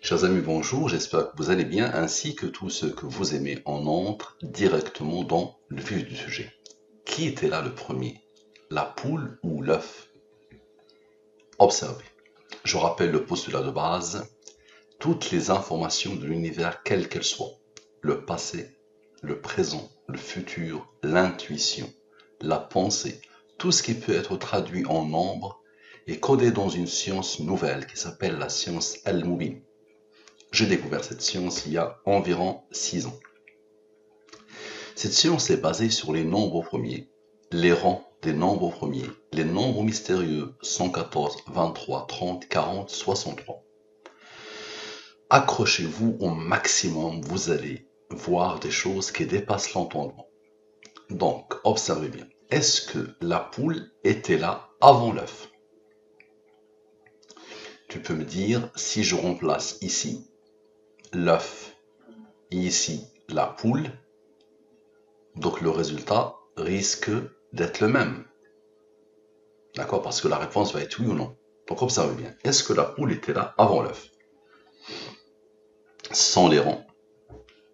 Chers amis, bonjour, j'espère que vous allez bien, ainsi que tous ceux que vous aimez. On entre directement dans le vif du sujet. Qui était là le premier? La poule ou l'œuf? Observez. Je rappelle le postulat de base. Toutes les informations de l'univers, quelles qu'elles soient, le passé, le présent, le futur, l'intuition, la pensée, tout ce qui peut être traduit en nombre est codé dans une science nouvelle qui s'appelle la science Al-Mubin. J'ai découvert cette science il y a environ 6 ans. Cette science est basée sur les nombres premiers, les rangs des nombres premiers, les nombres mystérieux 114, 23, 30, 40, 63. Accrochez-vous au maximum, vous allez voir des choses qui dépassent l'entendement. Donc, observez bien. Est-ce que la poule était là avant l'œuf? Tu peux me dire, si je remplace ici l'œuf et ici la poule, donc le résultat risque d'être le même. D'accord? Parce que la réponse va être oui ou non. Donc observez bien. Est-ce que la poule était là avant l'œuf? Sans les rangs.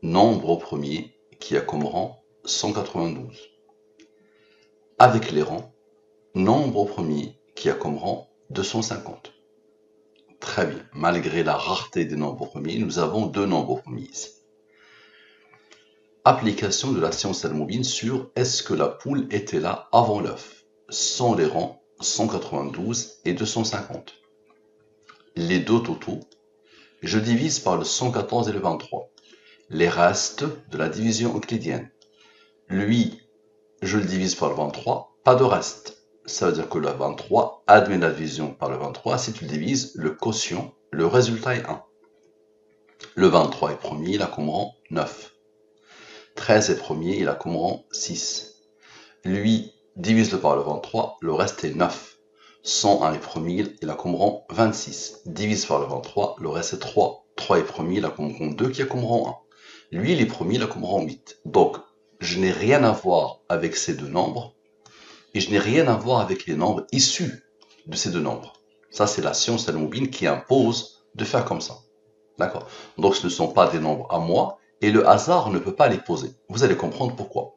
Nombre au premier qui a comme rang 192. Avec les rangs. Nombre au premier qui a comme rang 250. Très bien. Malgré la rareté des nombres premiers, nous avons deux nombres premiers ici. Application de la science Al-Mubin sur est-ce que la poule était là avant l'œuf? Sans les rangs 192 et 250. Les deux totaux, je divise par le 114 et le 23. Les restes de la division euclidienne. Lui, je le divise par le 23, pas de reste. Ça veut dire que le 23 admet la division par le 23. Si tu le divises, le quotient, le résultat est 1. Le 23 est premier, il a comme rang 9. 13 est premier, il a comme rang 6. Lui, divise-le par le 23, le reste est 9. 101 est premier, il a comme rang 26. Divise par le 23, le reste est 3. 3 est premier, il a comme rang 2 qui a comme rang 1. Lui, il est premier, il a comme rang 8. Donc, je n'ai rien à voir avec ces deux nombres et je n'ai rien à voir avec les nombres issus de ces deux nombres. Ça, c'est la science Al-Mubin qui impose de faire comme ça. D'accord? Donc, ce ne sont pas des nombres à moi et le hasard ne peut pas les poser. Vous allez comprendre pourquoi.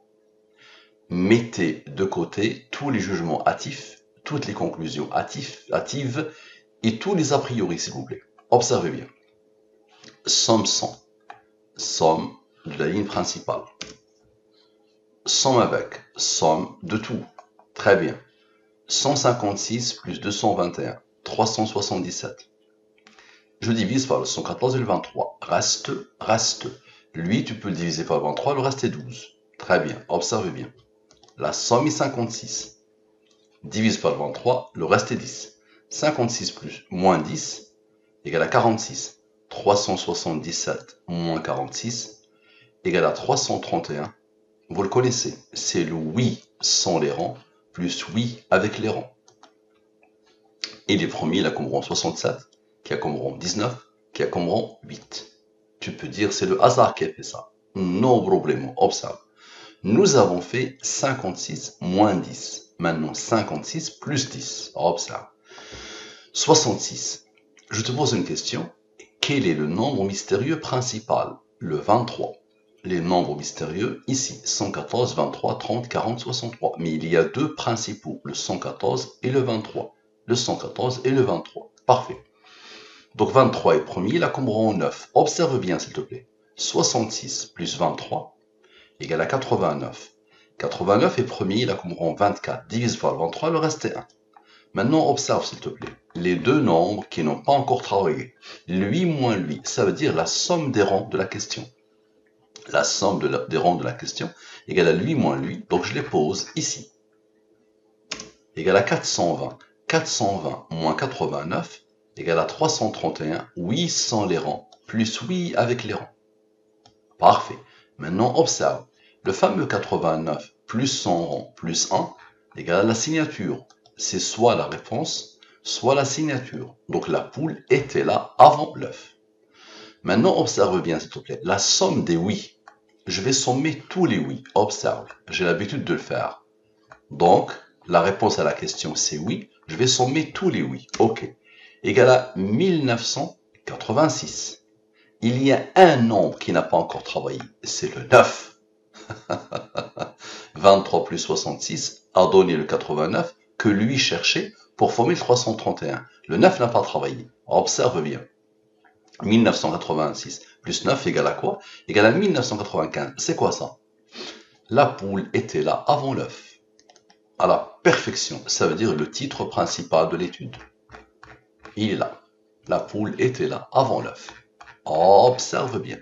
Mettez de côté tous les jugements hâtifs, toutes les conclusions hâtives et tous les a priori, s'il vous plaît. Observez bien. Somme 100. Somme de la ligne principale. Somme avec. Somme de tout. Très bien. 156 plus 221. 377. Je divise par le 114 et le 23. Reste. Lui, tu peux le diviser par le 23, le reste est 12. Très bien. Observez bien. La somme est 56. Divise par le 23, le reste est 10. 56 plus moins 10 égale à 46. 377 moins 46 égale à 331. Vous le connaissez, c'est le oui sans les rangs plus oui avec les rangs. Et les premiers, il a comme rang 67, qui a comme rang 19, qui a comme rang 8. Tu peux dire c'est le hasard qui a fait ça. No problème, observe. Nous avons fait 56 moins 10. Maintenant 56 plus 10. Observe. 66. Je te pose une question. Quel est le nombre mystérieux principal? Le 23. Les nombres mystérieux, ici, 114, 23, 30, 40, 63. Mais il y a deux principaux, le 114 et le 23. Le 114 et le 23. Parfait. Donc 23 est premier, il a comme rang 9. Observe bien, s'il te plaît. 66 plus 23 égale à 89. 89 est premier, il a comme rang 24. Divise par le 23, le reste est 1. Maintenant, observe, s'il te plaît, les deux nombres qui n'ont pas encore travaillé. Lui moins lui, ça veut dire la somme des rangs de la question. La somme des rangs de la question égale à lui moins lui, donc je les pose ici. Égale à 420. 420 moins 89 égale à 331, oui sans les rangs, plus oui avec les rangs. Parfait. Maintenant, observe. Le fameux 89 plus 100 rangs plus 1 égale à la signature. C'est soit la réponse, soit la signature. Donc la poule était là avant l'œuf. Maintenant, observe bien, s'il te plaît, la somme des oui. Je vais sommer tous les oui. Observe, j'ai l'habitude de le faire. Donc, la réponse à la question, c'est oui. Je vais sommer tous les oui. OK. Égal à 1986. il y a un nombre qui n'a pas encore travaillé, c'est le 9. 23 plus 66 a donné le 89 que lui cherchait pour former le 331. Le 9 n'a pas travaillé. Observe bien. 1986 plus 9 égale à quoi? Égale à 1995. C'est quoi ça? La poule était là avant l'œuf. À la perfection. Ça veut dire le titre principal de l'étude. Il est là. La poule était là avant l'œuf. Observe bien.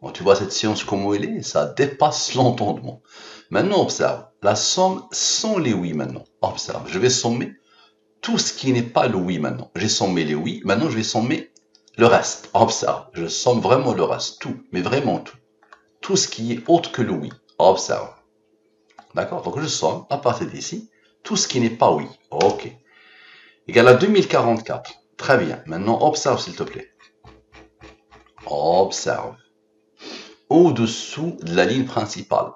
Bon, tu vois cette science comment elle est? Ça dépasse l'entendement. Maintenant, observe. La somme sans les oui maintenant. Observe. Je vais sommer tout ce qui n'est pas le oui maintenant. J'ai sommé les oui. Maintenant, je vais sommer le reste. Observe. Je somme vraiment le reste. Tout. Mais vraiment tout. Tout ce qui est autre que le oui. Observe. D'accord? Donc, je somme à partir d'ici tout ce qui n'est pas oui. OK. Égal à 2044. Très bien. Maintenant, observe s'il te plaît. Observe. Au-dessous de la ligne principale.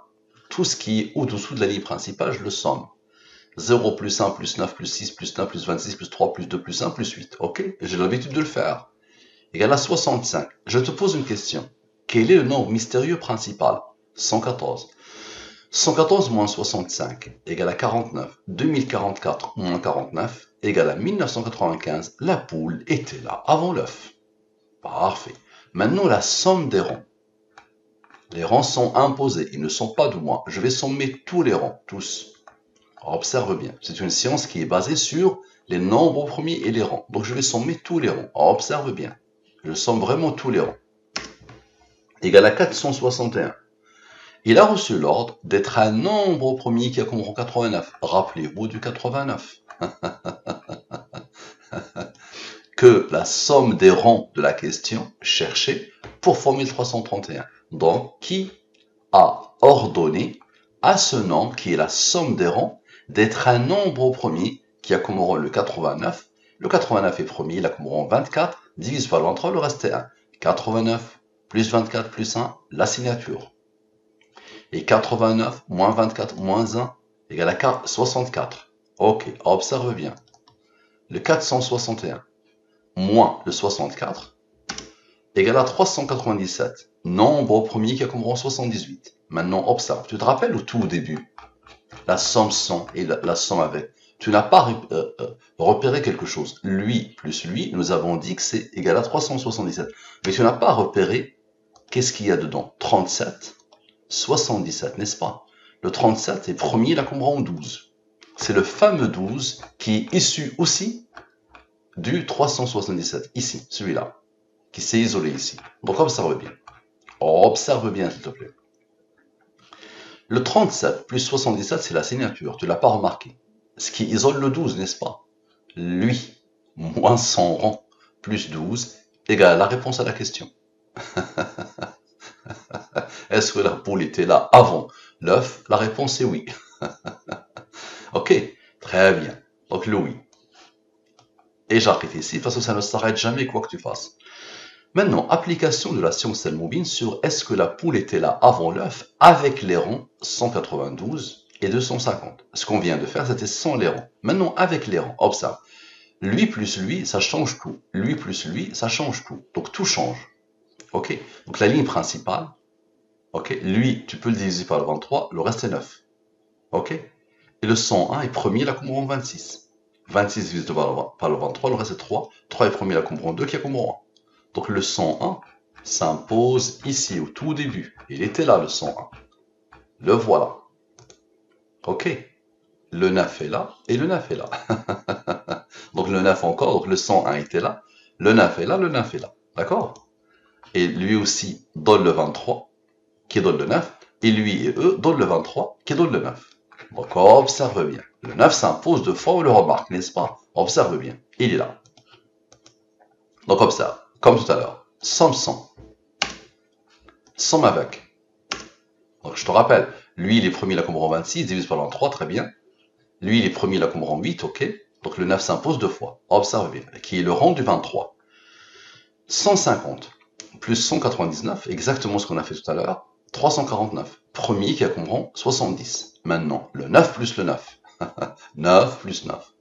Tout ce qui est au-dessous de la ligne principale, je le somme. 0 plus 1 plus 9 plus 6 plus 9 plus 26 plus 3 plus 2 plus 1 plus 8. Ok? J'ai l'habitude de le faire. Égal à 65. Je te pose une question. Quel est le nombre mystérieux principal? 114. 114 moins 65 égale à 49. 2044 moins 49 égale à 1995. La poule était là avant l'œuf. Parfait. Maintenant, la somme des rangs. Les rangs sont imposés, ils ne sont pas de moi. Je vais sommer tous les rangs, tous. Observe bien, c'est une science qui est basée sur les nombres premiers et les rangs. Donc je vais sommer tous les rangs. Observe bien, je somme vraiment tous les rangs. Égal à 461. Il a reçu l'ordre d'être un nombre premier qui a comme rang 89. Rappelez-vous du 89. Que la somme des rangs de la question cherchée pour former le 331. Donc, qui a ordonné à ce nombre, qui est la somme des rangs, d'être un nombre au premier, qui a comme rang le 89. Le 89 est premier, il a comme rang 24, divise par le 23, le reste est 1. 89 plus 24 plus 1, la signature. Et 89 moins 24 moins 1 égale à 64. Ok, observe bien. Le 461 moins le 64 égale à 397. Nombre au premier qui a comme rang 78. Maintenant, observe. Tu te rappelles au tout début, la somme sans et la somme avec. Tu n'as pas repéré quelque chose. Lui plus lui, nous avons dit que c'est égal à 377. Mais tu n'as pas repéré qu'est-ce qu'il y a dedans. 37, 77, n'est-ce pas? Le 37 est premier, il a comme rang 12. C'est le fameux 12 qui est issu aussi du 377. Ici, celui-là, qui s'est isolé ici. Donc observe bien. Observe bien, s'il te plaît. Le 37 plus 77, c'est la signature. Tu ne l'as pas remarqué. Ce qui isole le 12, n'est-ce pas? Lui, moins son rang, plus 12, égale la réponse à la question. Est-ce que la poule était là avant l'œuf? La réponse est oui. Ok, très bien. Donc le oui. Et j'arrête ici parce que ça ne s'arrête jamais quoi que tu fasses. Maintenant, application de la science Selmovine sur est-ce que la poule était là avant l'œuf avec les rangs 192 et 250. Ce qu'on vient de faire, c'était sans les rangs. Maintenant, avec les rangs, observe. Lui plus lui, ça change tout. Lui plus lui, ça change tout. Donc tout change. Ok. Donc la ligne principale, ok. Lui, tu peux le diviser par le 23, le reste est 9. Ok. Et le 101 est premier, la comme rang 26. 26 divisé par le 23, le reste est 3. 3 est premier, la comme rang 2, qui a comme rang 1. Donc le 101 s'impose ici au tout début. Il était là le 101. Le voilà. Ok. Le 9 est là et le 9 est là. Donc le 9 encore, donc le 101 était là. Le 9 est là, le 9 est là. D'accord? Et lui aussi donne le 23 qui donne le 9. Et lui et eux donnent le 23 qui donne le 9. Donc observe bien. Le 9 s'impose deux fois, on le remarque, n'est-ce pas? Observe bien. Il est là. Donc observe. Comme tout à l'heure, somme 100. Somme avec. Donc je te rappelle, lui il est premier, il a comme rang 26, divise par le 23, très bien. Lui il est premier, il a comme rang 8, ok. Donc le 9 s'impose deux fois. Observe bien. Qui est le rang du 23. 150 plus 199, exactement ce qu'on a fait tout à l'heure. 349. Premier qui a comme rang 70. Maintenant, le 9 plus le 9. 9 plus 9.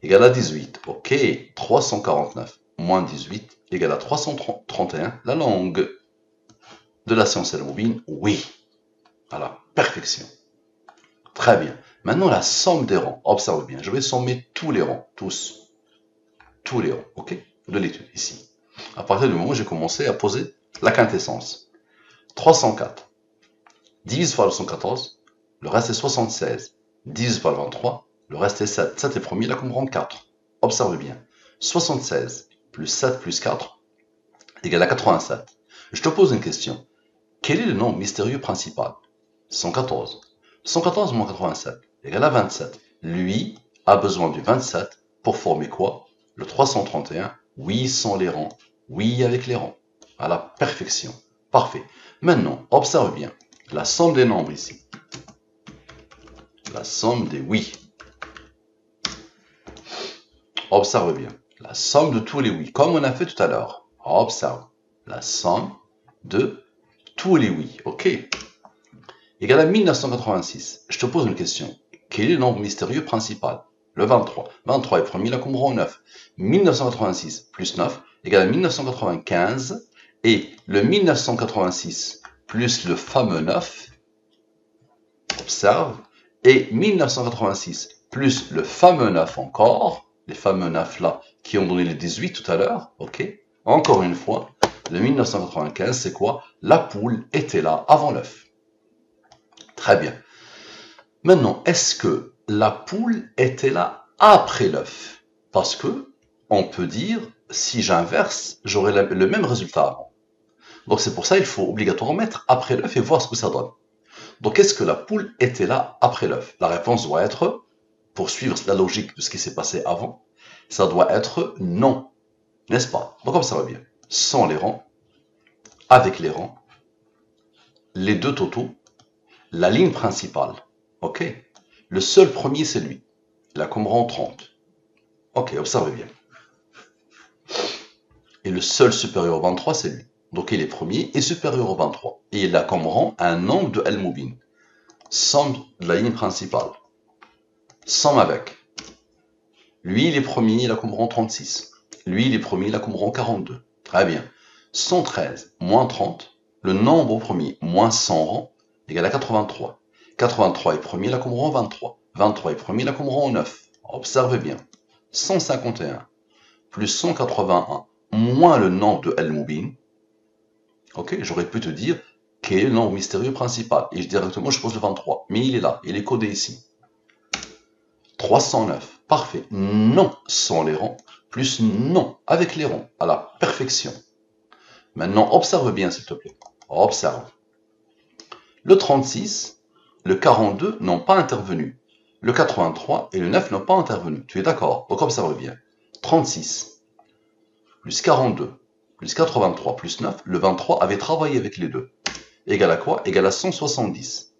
Égale à 18. Ok, 349. moins 18 égale à 331. La longue de la science L-mobile, oui, à la perfection. Très bien. Maintenant, la somme des rangs. Observe bien, je vais sommer tous les rangs, tous les rangs, ok, de l'étude, ici. À partir du moment où j'ai commencé à poser la quintessence. 304 divise par le 114, le reste est 76. Divise par le 23, le reste est 7. 7 est premier, là comme rang 4. Observe bien. 76 plus 7 plus 4 égale à 87. Je te pose une question. Quel est le nombre mystérieux principal? 114. 114 moins 87 égale à 27. Lui a besoin du 27 pour former quoi? Le 331. Oui, sans les rangs. Oui, avec les rangs. À la perfection. Parfait. Maintenant, observe bien. La somme des nombres ici. La somme des oui. Observe bien. La somme de tous les oui. Comme on a fait tout à l'heure. Observe. La somme de tous les oui. OK. Égale à 1986. Je te pose une question. Quel est le nombre mystérieux principal? Le 23. 23 est premier, là comme rang 9. 1986 plus 9 égale à 1995. Et le 1986 plus le fameux 9, observe, et 1986 plus le fameux 9 encore, les fameux 9 là qui ont donné les 18 tout à l'heure, ok? Encore une fois, le 1995 c'est quoi? La poule était là avant l'œuf. Très bien. Maintenant, est-ce que la poule était là après l'œuf? Parce que on peut dire, si j'inverse, j'aurai le même résultat avant. Donc c'est pour ça qu'il faut obligatoirement mettre après l'œuf et voir ce que ça donne. Donc est-ce que la poule était là après l'œuf? La réponse doit être, pour suivre la logique de ce qui s'est passé avant, ça doit être non. N'est-ce pas? Donc comme ça va bien. Sans les rangs, avec les rangs, les deux totaux, la ligne principale. Ok? Le seul premier, c'est lui. Il a comme rang 30. Ok, observez bien. Et le seul supérieur au 23, c'est lui. Donc il est premier et supérieur au 23. Et il a comme rang un nombre de L-mobile. Somme de la ligne principale. Somme avec. Lui, il est premier, il a comme rang 36. Lui, il est premier, il a comme rang 42. Très bien. 113 moins 30, le nombre au premier moins 100 rangs, égale à 83. 83 est premier, il a comme rang 23. 23 est premier, il a comme rang 9. Observez bien. 151 plus 181 moins le nombre de L-mobile. Ok, j'aurais pu te dire quel est le nombre mystérieux principal. Et directement, je pose le 23. Mais il est là, il est codé ici. 309. Parfait. Non sans les rangs, plus non avec les rangs, à la perfection. Maintenant, observe bien, s'il te plaît. Observe. Le 36, le 42 n'ont pas intervenu. Le 83 et le 9 n'ont pas intervenu. Tu es d'accord? Donc observe bien. 36 plus 42 plus 83 plus 9, le 23 avait travaillé avec les deux. Égal à quoi? Égal à 170.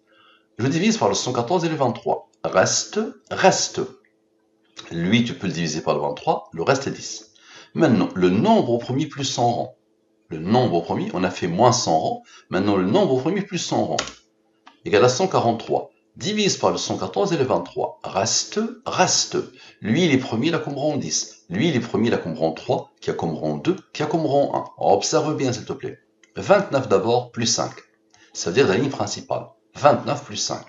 Je divise par le 114 et le 23. Reste. Lui, tu peux le diviser par le 23, le reste est 10. Maintenant, le nombre au premier plus 100 rangs. Le nombre au premier, on a fait moins 100 rangs. Maintenant, le nombre au premier plus 100 rangs. Égal à 143. Divise par le 114 et le 23. Reste. Lui, il est premier, il a comme rang 10. Lui, il est premier, il a comme rang 3, qui a comme rang 2, qui a comme rang 1. Observe bien, s'il te plaît. 29 d'abord, plus 5. Ça veut dire la ligne principale. 29 plus 5.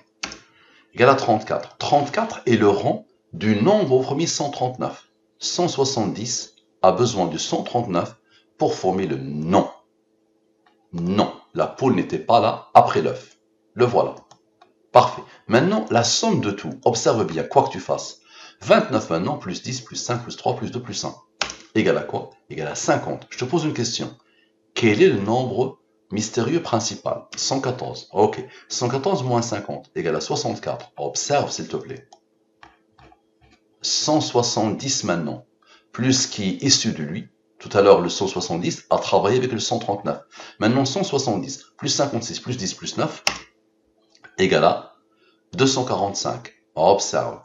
Égal à 34. 34 est le rang du nombre au premier 139. 170 a besoin du 139 pour former le non. Non, la poule n'était pas là après l'œuf. Le voilà. Parfait. Maintenant, la somme de tout. Observe bien, quoi que tu fasses. 29 maintenant, plus 10, plus 5, plus 3, plus 2, plus 1. Égal à quoi? Égal à 50. Je te pose une question. Quel est le nombre mystérieux principal? 114. Ok. 114 moins 50 égale à 64. Observe, s'il te plaît. 170 maintenant, plus ce qui est issu de lui. Tout à l'heure, le 170 a travaillé avec le 139. Maintenant, 170 plus 56 plus 10 plus 9 égale à 245. Observe.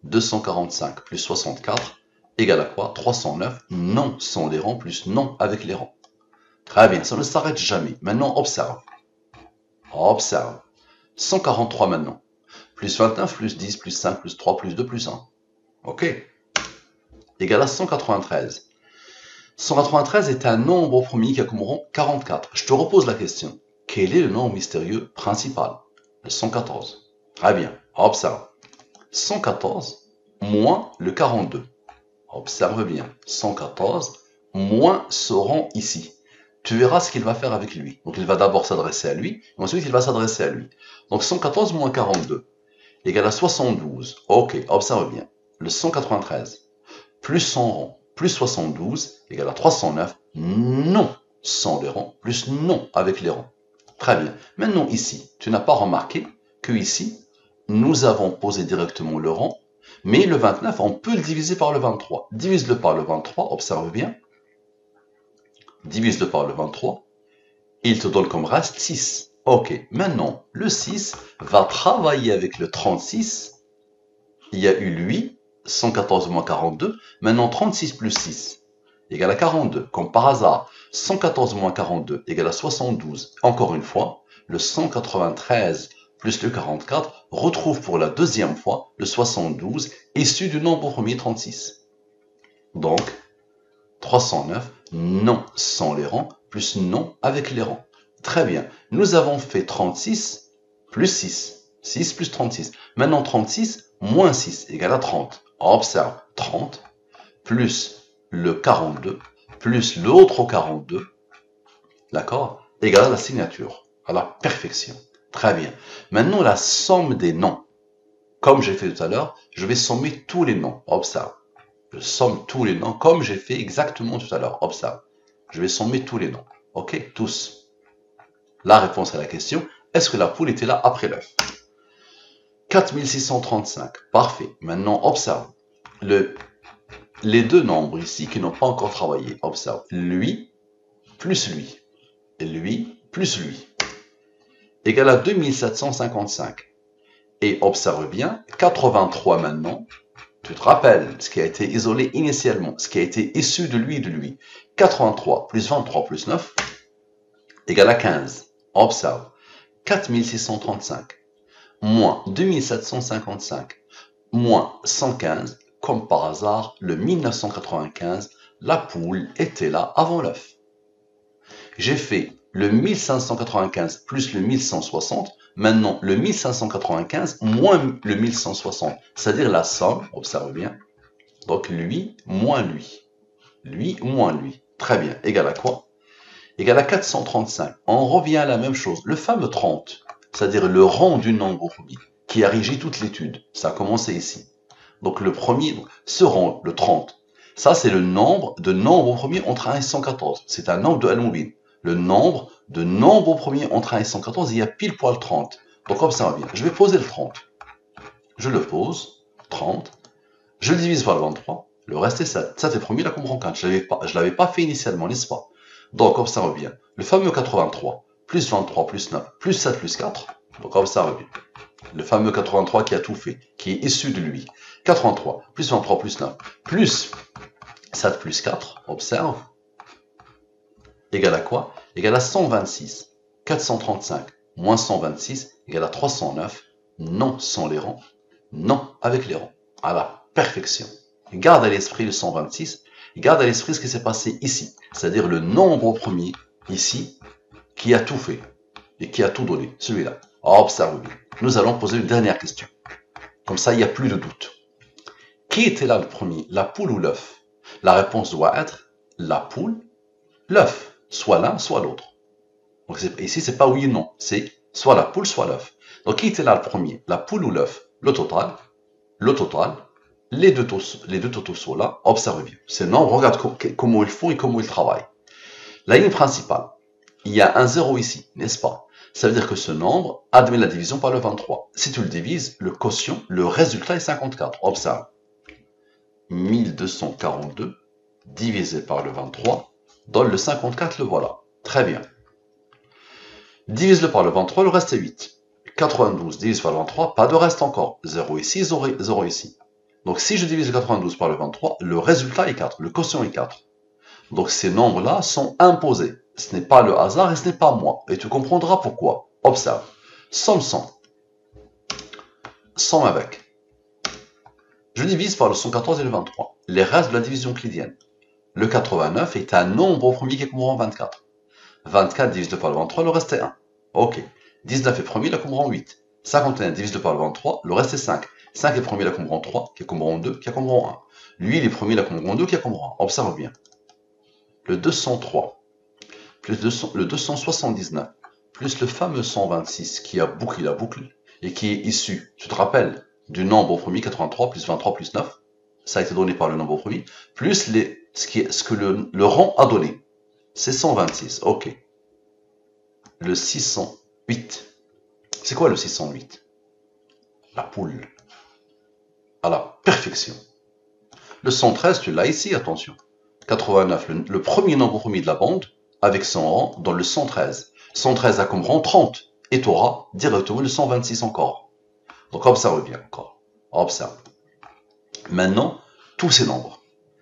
245 plus 64 égale à quoi? 309. Non sans les rangs plus non avec les rangs. Très bien, ça ne s'arrête jamais. Maintenant, observe. Observe. 143 maintenant. Plus 29, plus 10, plus 5, plus 3, plus 2, plus 1. Ok. Égal à 193. 193 est un nombre au premier qui a comme rang 44. Je te repose la question. Quel est le nombre mystérieux principal? Le 114. Très bien, observe. 114 moins le 42. Observe bien. 114 moins ce rang ici. Tu verras ce qu'il va faire avec lui. Donc il va d'abord s'adresser à lui, et ensuite il va s'adresser à lui. Donc 114 moins 42 égale à 72. Ok, observe bien. Le 193 plus son rang plus 72 égale à 309. Non sans les rangs plus non avec les rangs. Très bien. Maintenant ici, tu n'as pas remarqué que ici, nous avons posé directement le rang, mais le 29, on peut le diviser par le 23. Divise-le par le 23, observe bien. Divise-le par le 23. Il te donne comme reste 6. Ok, maintenant, le 6 va travailler avec le 36. Il y a eu lui, 114 moins 42. Maintenant, 36 plus 6 égale à 42. Comme par hasard, 114 moins 42 égale à 72. Encore une fois, le 193 plus le 44 retrouve pour la deuxième fois le 72 issu du nombre premier 36. Donc, 309, non sans les rangs, plus non avec les rangs. Très bien. Nous avons fait 36 plus 6. 6 plus 36. Maintenant, 36 moins 6 égale à 30. Observe, 30 plus le 42 plus l'autre 42, d'accord, égale à la signature, à la perfection. Très bien. Maintenant, la somme des noms. Comme j'ai fait tout à l'heure, je vais sommer tous les noms. Observe. Je somme tous les noms comme j'ai fait exactement tout à l'heure. Observe. Je vais sommer tous les noms. Ok, tous. La réponse à la question, est-ce que la poule était là après l'œuf? 4635. Parfait. Maintenant, observe. Les deux nombres ici qui n'ont pas encore travaillé. Observe. Lui plus lui. Et lui plus lui. Égale à 2755. Et observe bien, 83 maintenant. Tu te rappelles ce qui a été isolé initialement, ce qui a été issu de lui et de lui. 83 plus 23 plus 9 égale à 15. Observe. 4635 moins 2755 moins 115, comme par hasard, le 1995, la poule était là avant l'œuf. J'ai fait le 1595 plus le 1160, maintenant le 1595 moins le 1160, c'est-à-dire la somme, observe bien, donc lui moins lui, lui moins lui, très bien, égal à quoi? Égal à 435, on revient à la même chose, le fameux 30, c'est-à-dire le rang du nombre premier, qui a régi toute l'étude, ça a commencé ici. Donc le premier, ce rang, le 30, ça c'est le nombre de nombres premiers entre 1 et 114, c'est un nombre de Al-Mubin. Le nombre de nombres premiers entre 1 et 114, il y a pile poil 30. Donc observe bien, je vais poser le 30. Je le pose, 30. Je le divise par le 23. Le reste est 7. 7 est premier, là comme rang 4. Je ne l'avais pas fait initialement, n'est-ce pas? Donc observe bien, le fameux 83, plus 23, plus 9, plus 7, plus 4. Donc observe bien. Le fameux 83 qui a tout fait, qui est issu de lui. 83, plus 23, plus 9, plus 7, plus 4. Observe. Égale à quoi? Égale à 126. 435 moins 126 égale à 309. Non sans les rangs. Non avec les rangs. À la perfection. Garde à l'esprit le 126. Garde à l'esprit ce qui s'est passé ici. C'est-à-dire le nombre au premier, ici, qui a tout fait. Et qui a tout donné. Celui-là. Observe bien. Nous allons poser une dernière question. Comme ça, il n'y a plus de doute. Qui était là le premier? La poule ou l'œuf? La réponse doit être la poule, l'œuf. Soit l'un, soit l'autre. Donc ici, c'est pas oui ou non. C'est soit la poule, soit l'œuf. Donc qui était là le premier? La poule ou l'œuf? Le total, les deux totaux sont là. Observe bien. Ces nombres, regarde comment ils font et comment ils travaillent. La ligne principale, il y a un 0 ici, n'est-ce pas? Ça veut dire que ce nombre admet la division par le 23. Si tu le divises, le quotient, le résultat est 54. Observe. 1242 divisé par le 23 donne le 54, le voilà. Très bien. Divise-le par le 23, le reste est 8. 92 divisé par le 23, pas de reste encore. 0 ici, 0 ici. Donc si je divise le 92 par le 23, le résultat est 4, le quotient est 4. Donc ces nombres-là sont imposés. Ce n'est pas le hasard et ce n'est pas moi. Et tu comprendras pourquoi. Observe. Somme 100. Somme avec. Je divise par le 114 et le 23. Les restes de la division euclidienne. Le 89 est un nombre au premier qui comprend 24. 24 divisé par le 23, le reste est 1. Ok. 19 est premier, le comprend 8. 51 divisé par le 23, le reste est 5. 5 est premier, le comprend 3, qui comprend 2, qui comprend 1. Lui, il est premier, le comprend 2, qui comprend 1. Observe bien. Le 203, plus le 279, plus le fameux 126 qui a bouclé la boucle et qui est issu, tu te rappelles, du nombre au premier 83 plus 23 plus 9, ça a été donné par le nombre au premier, plus ce que le rang a donné. C'est 126, ok. Le 608. C'est quoi le 608? La poule. À la perfection. Le 113, tu l'as ici, attention. 89, le premier nombre premier de la bande, avec son rang dans le 113. 113 a comme rang 30. Et tu auras directement le 126 encore. Donc observe bien encore. Observe. Maintenant, tous ces nombres.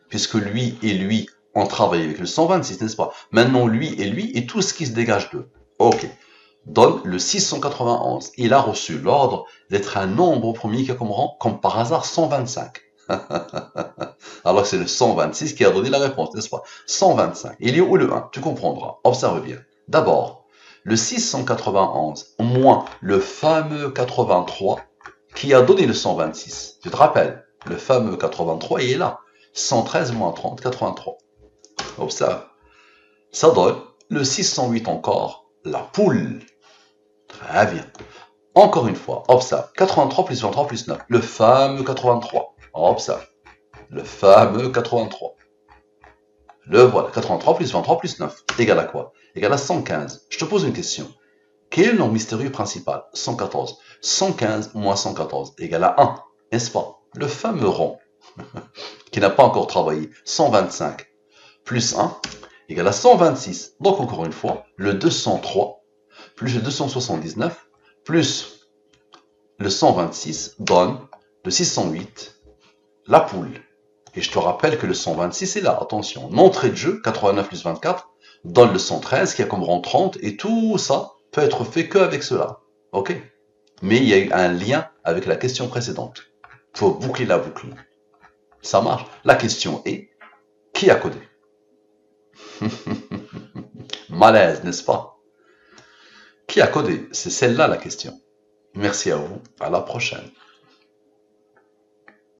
Puisque lui et lui ont travaillé avec le 126, n'est-ce pas? Maintenant, lui et tout ce qui se dégage d'eux. Ok. Donne le 691. Il a reçu l'ordre d'être un nombre premier qui a comme rang, comme par hasard, 125. Alors c'est le 126 qui a donné la réponse, n'est-ce pas? 125. Il y a où le 1? Tu comprendras. Observe bien. D'abord, le 691 moins le fameux 83 qui a donné le 126. Tu te rappelles? Le fameux 83, il est là. 113 moins 30, 83. Observe. Ça donne le 608 encore, la poule. Très bien. Encore une fois, observe. 83 plus 23 plus 9. Le fameux 83. Observe. Le fameux 83. Le voilà. 83 plus 23 plus 9. Égale à quoi? Égale à 115. Je te pose une question. Quel est le nom mystérieux principal? 114. 115 moins 114 égale à 1. N'est-ce pas? Le fameux rond qui n'a pas encore travaillé. 125 plus 1 égale à 126. Donc encore une fois, le 203 plus le 279 plus le 126 donne le 608, la poule. Et je te rappelle que le 126 est là. Attention, l'entrée de jeu, 89 plus 24, donne le 113 qui a comme rang 30 et tout ça peut être fait qu'avec cela. Ok? Mais il y a eu un lien avec la question précédente. Il faut boucler la boucle. Ça marche. La question est, qui a codé? Malaise, n'est-ce pas? Qui a codé? C'est celle-là la question. Merci à vous. À la prochaine.